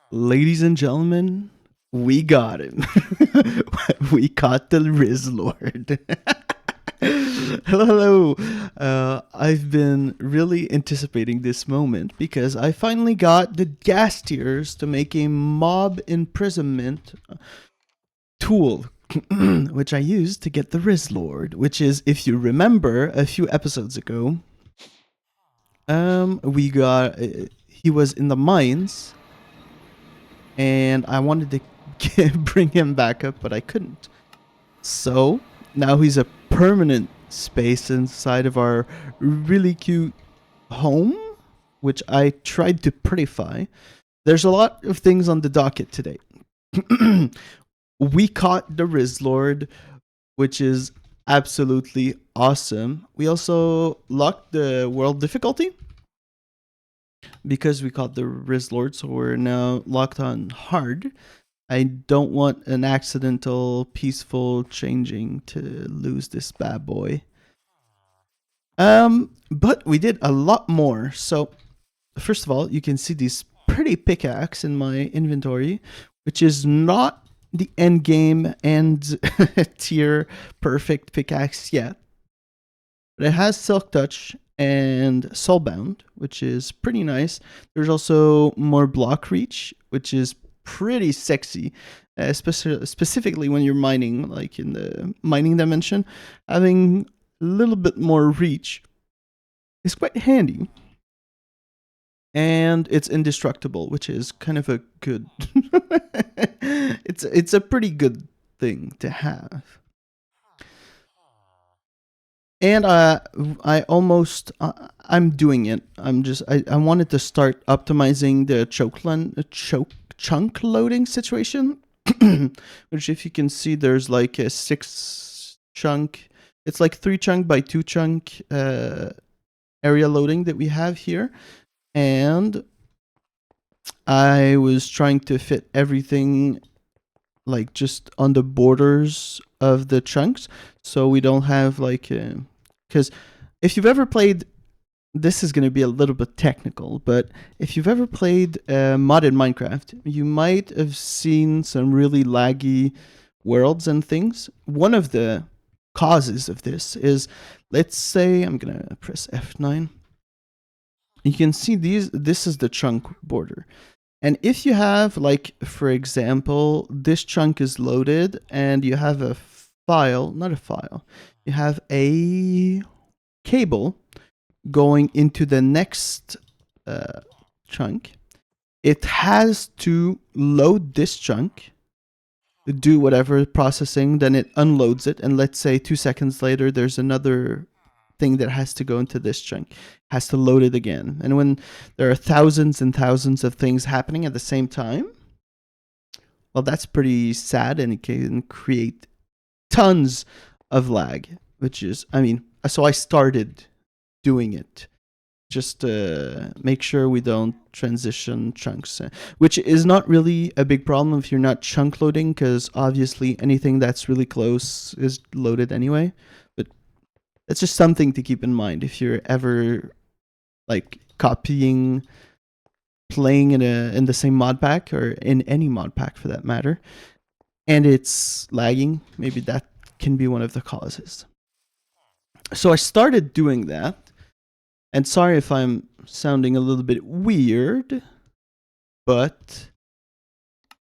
Ladies and gentlemen, we got him. We caught the RIZZLORD. Hello, hello. I've been really anticipating this moment because I finally got the gas tiers to make a mob imprisonment tool, which I used to get the RIZZLORD, which is, if you remember a few episodes ago, we got, he was in the mines and I wanted to bring him back up, but I couldn't. So now he's a permanent space inside of our really cute home, which I tried to prettify. There's a lot of things on the docket today. We caught the RIZZLORD, which is absolutely awesome. We also locked the world difficulty because we caught the RIZZLORD, so we're now locked on hard. I don't want an accidental, peaceful changing to lose this bad boy. But we did a lot more. So, first of all, you can see this pretty pickaxe in my inventory, which is not the end game and tier perfect pickaxe yet. But it has Silk Touch and Soulbound, which is pretty nice. There's also more block reach, which is pretty sexy, specifically when you're mining, like in the mining dimension. Having a little bit more reach is quite handy. And it's indestructible, which is kind of a good it's a pretty good thing to have. And I'm doing it. I wanted to start optimizing the chunk loading situation, which, if you can see, there's like a 6 chunk. It's like 3 chunk by 2 chunk area loading that we have here, and I was trying to fit everything like just on the borders of the chunks, so we don't have like, because if you've ever played, this is going to be a little bit technical, but if you've ever played modded Minecraft, you might have seen some really laggy worlds and things. One of the causes of this is, let's say I'm going to press F9. You can see this is the chunk border. And if you have, like, for example, this chunk is loaded and you have a file, not a file, you have a cable going into the next chunk, it has to load this chunk, do whatever processing, then it unloads it, and let's say 2 seconds later there's another thing that has to go into this chunk, has to load it again. And when there are thousands and thousands of things happening at the same time, well, that's pretty sad, and it can create tons of lag, which is, I mean, so I started doing it just to make sure we don't transition chunks, which is not really a big problem if you're not chunk loading, because obviously anything that's really close is loaded anyway. But that's just something to keep in mind if you're ever like copying, playing in the same mod pack, or in any mod pack for that matter, and it's lagging. Maybe that can be one of the causes. So I started doing that. And sorry if I'm sounding a little bit weird, but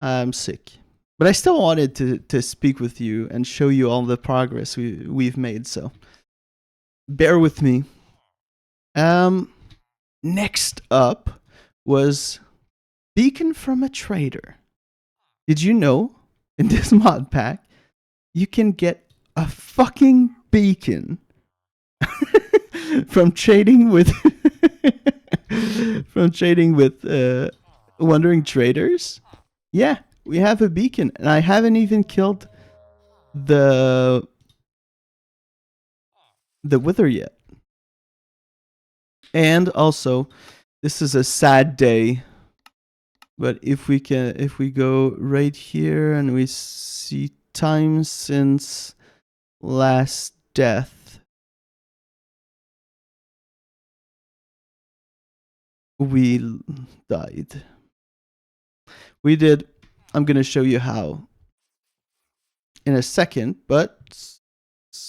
I'm sick. But I still wanted to speak with you and show you all the progress we've made, so bear with me. Next up was Beacon from a Trader. Did you know in this mod pack you can get a fucking beacon from trading with wandering traders? Yeah, we have a beacon, and I haven't even killed the wither yet. And also, this is a sad day, but if we go right here and we see time since last death, we died. We did. I'm gonna show you how in a second, but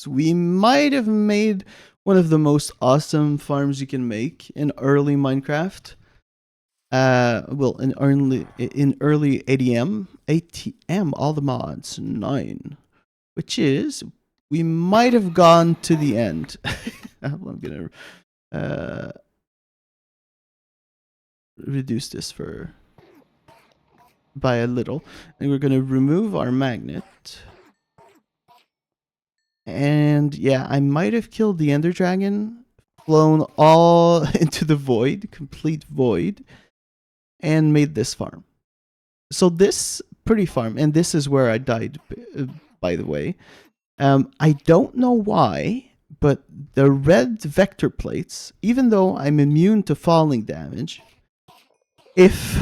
we might have made one of the most awesome farms you can make in early Minecraft. Well, in early ATM, all the mods 9, which is we might have gone to the end. I'm gonna reduce this by a little, and we're gonna remove our magnet. And yeah, I might have killed the Ender Dragon, flown all into the void, complete void, and made this farm. So this pretty farm, and this is where I died, by the way. I don't know why, but the red vector plates, even though I'm immune to falling damage, if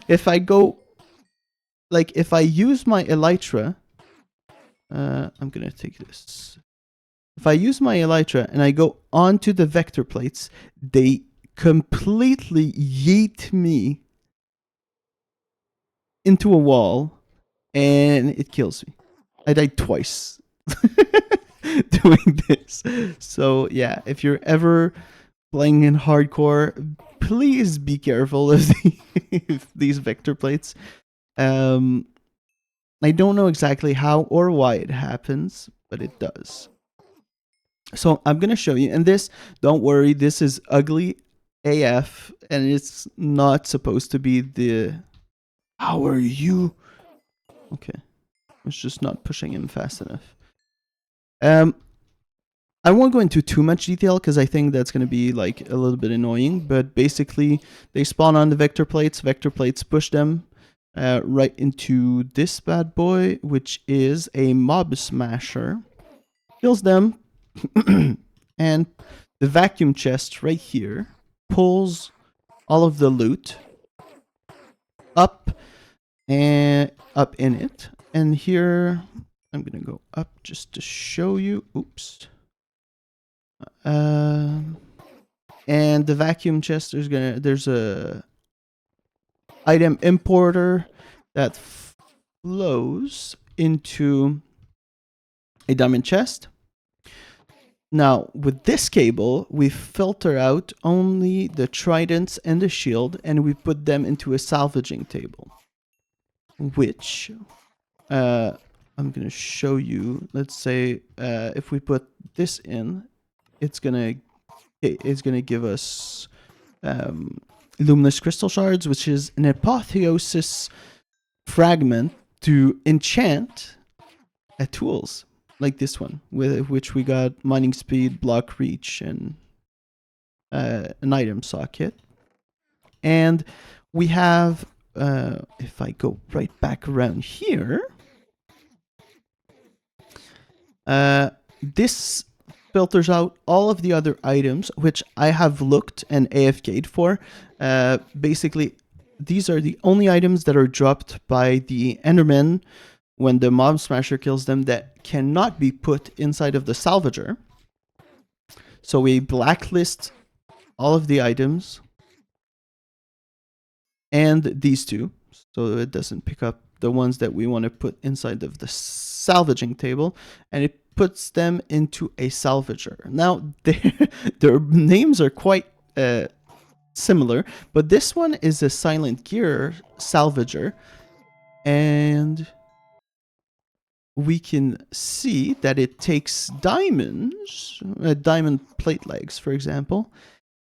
if I go, like if I use my elytra, I'm gonna take this. If I use my elytra and I go onto the vector plates, they completely yeet me into a wall, and it kills me. I died twice doing this. So yeah, if you're ever playing in hardcore, please be careful of these vector plates. I don't know exactly how or why it happens, but it does. So I'm going to show you. And this, don't worry, this is ugly AF, and it's not supposed to be the... How are you? Okay. It's just not pushing him fast enough. I won't go into too much detail because I think that's going to be like a little bit annoying, but basically they spawn on the vector plates push them right into this bad boy, which is a mob smasher. Kills them, and the vacuum chest right here pulls all of the loot up and up in it. And here I'm gonna go up just to show you. Oops. And the vacuum chest, there's a item importer that flows into a diamond chest. Now, with this cable, we filter out only the tridents and the shield, and we put them into a salvaging table, which I'm going to show you. Let's say if we put this in, it's gonna give us luminous crystal shards, which is an apotheosis fragment to enchant tools like this one, with which we got mining speed, block reach, and an item socket. And we have, if I go right back around here, this filters out all of the other items, which I have looked and AFK'd for. Basically, these are the only items that are dropped by the Endermen when the mob smasher kills them that cannot be put inside of the salvager. So we blacklist all of the items and these two, so it doesn't pick up the ones that we want to put inside of the salvaging table, and it puts them into a salvager. Now, their names are quite similar, but this one is a silent gear salvager, and we can see that it takes diamonds, diamond plate legs, for example,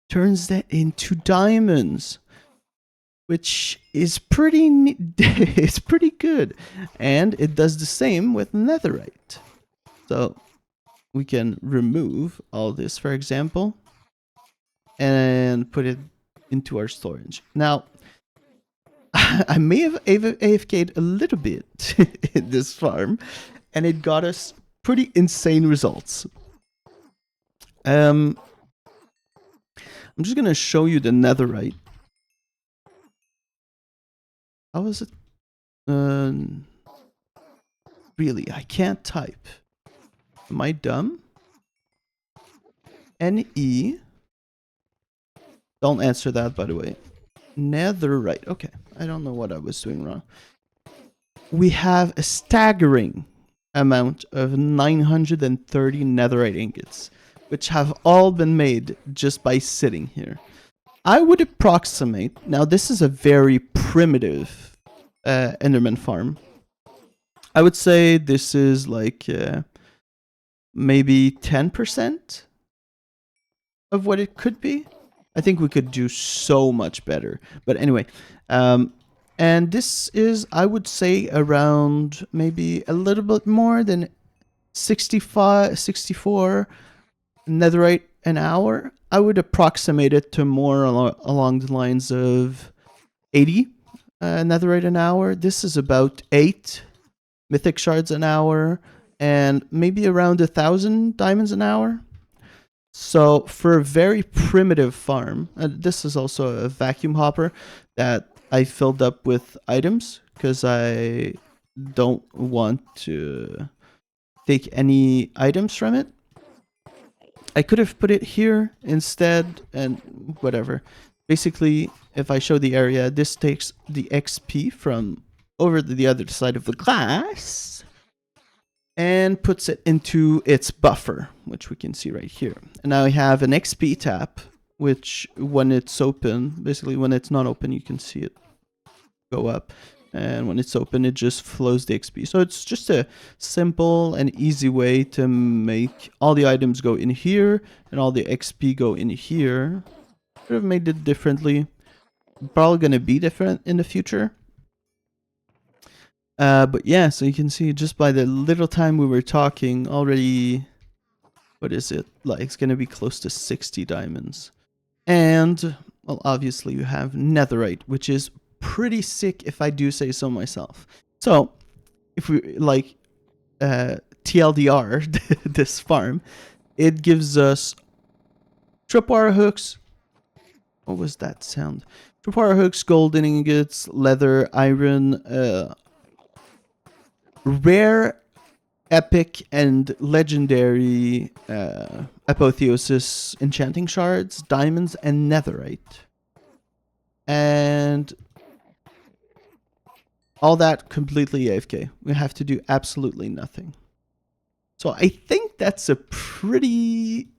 turns that into diamonds, which is it's pretty good. And it does the same with netherite. So we can remove all this, for example, and put it into our storage. Now, I may have AFK'd a little bit in this farm, and it got us pretty insane results. I'm just gonna show you the netherite. How is it? Really, I can't type. Am I dumb? NE. Don't answer that, by the way. netherite. Okay, I don't know what I was doing wrong. We have a staggering amount of 930 netherite ingots, which have all been made just by sitting here. I would approximate, now this is a very primitive Enderman farm. I would say this is like maybe 10% of what it could be. I think we could do so much better. But anyway, and this is, I would say, around maybe a little bit more than 65, 64 netherite an hour. I would approximate it to more along the lines of 80 netherite an hour. This is about 8 mythic shards an hour and maybe around 1,000 diamonds an hour. So for a very primitive farm, this is also a vacuum hopper that I filled up with items because I don't want to take any items from it. I could have put it here instead and whatever. Basically, if I show the area, this takes the XP from over to the other side of the glass and puts it into its buffer, which we can see right here. And now I have an XP tap, which when it's open, basically when it's not open, you can see it go up. And when it's open, it just flows the XP. So it's just a simple and easy way to make all the items go in here and all the XP go in here. Could have made it differently. Probably going to be different in the future. But yeah, so you can see just by the little time we were talking already, what is it? Like it's going to be close to 60 diamonds. And, well, obviously you have netherite, which is pretty sick if I do say so myself. So, if we like TLDR this farm, it gives us tripwire hooks. What was that sound? Tripwire hooks, golden ingots, leather, iron, rare, epic, and legendary apotheosis enchanting shards, diamonds, and netherite. And all that completely AFK. We have to do absolutely nothing. So I think that's a pretty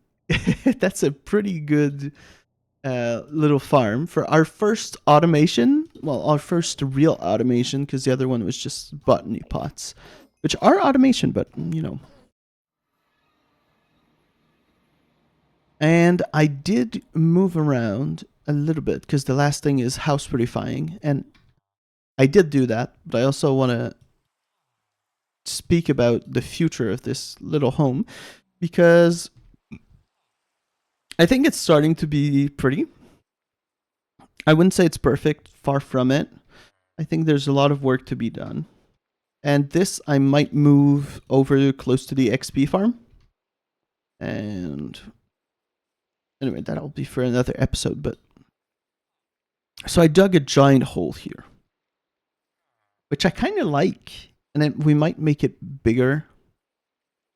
that's a pretty good little farm for our first automation. Well, our first real automation, because the other one was just botany pots, which are automation, but you know. And I did move around a little bit because the last thing is house purifying, and I did do that, but I also want to speak about the future of this little home because I think it's starting to be pretty. I wouldn't say it's perfect, far from it. I think there's a lot of work to be done. And this I might move over close to the XP farm. And anyway, that'll be for another episode, but so I dug a giant hole here, which I kind of like, and then we might make it bigger.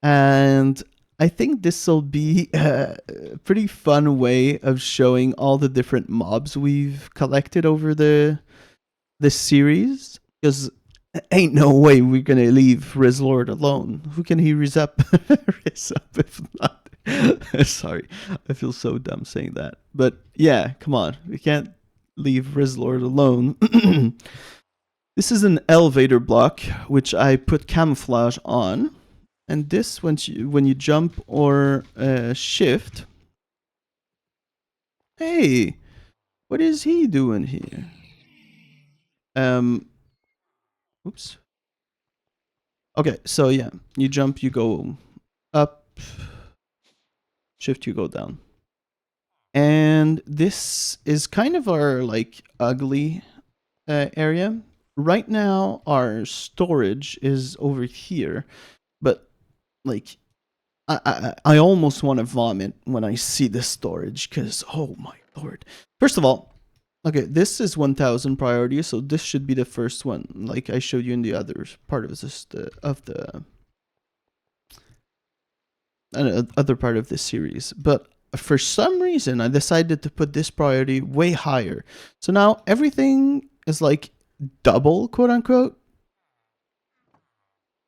And I think this will be a pretty fun way of showing all the different mobs we've collected over the series, because ain't no way we're gonna leave RIZZLORD alone. Who can he riz up if not? Sorry, I feel so dumb saying that, but yeah, come on, we can't leave RIZZLORD alone. This is an elevator block which I put camouflage on, and this when you jump or shift. Hey, what is he doing here? Oops. Okay, so yeah, you jump, you go up, shift, you go down. And this is kind of our like ugly area. Right now, our storage is over here, but like I almost want to vomit when I see this storage because, oh my lord. First of all, okay, this is 1000 priority, so this should be the first one, like I showed you in the other part of this other part of this series. But for some reason, I decided to put this priority way higher. So now everything is like double, quote unquote.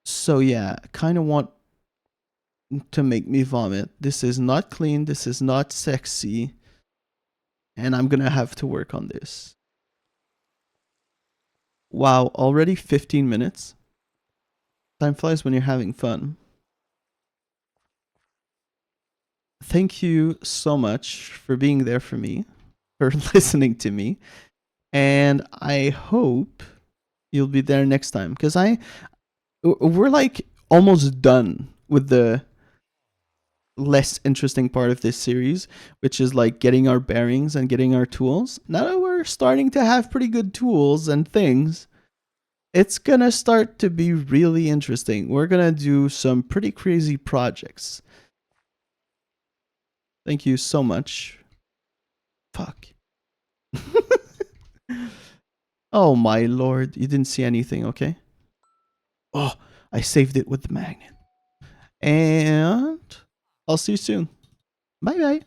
So yeah, kind of want to make me vomit. This is not clean. This is not sexy. And I'm going to have to work on this. Wow, already 15 minutes. Time flies when you're having fun. Thank you so much for being there for me, for listening to me. And I hope you'll be there next time, because we're like almost done with the less interesting part of this series, which is like getting our bearings and getting our tools. Now that we're starting to have pretty good tools and things, it's gonna start to be really interesting. We're gonna do some pretty crazy projects. Thank you so much. Fuck. Oh my lord, you didn't see anything, okay? Oh, I saved it with the magnet. And I'll see you soon. Bye bye.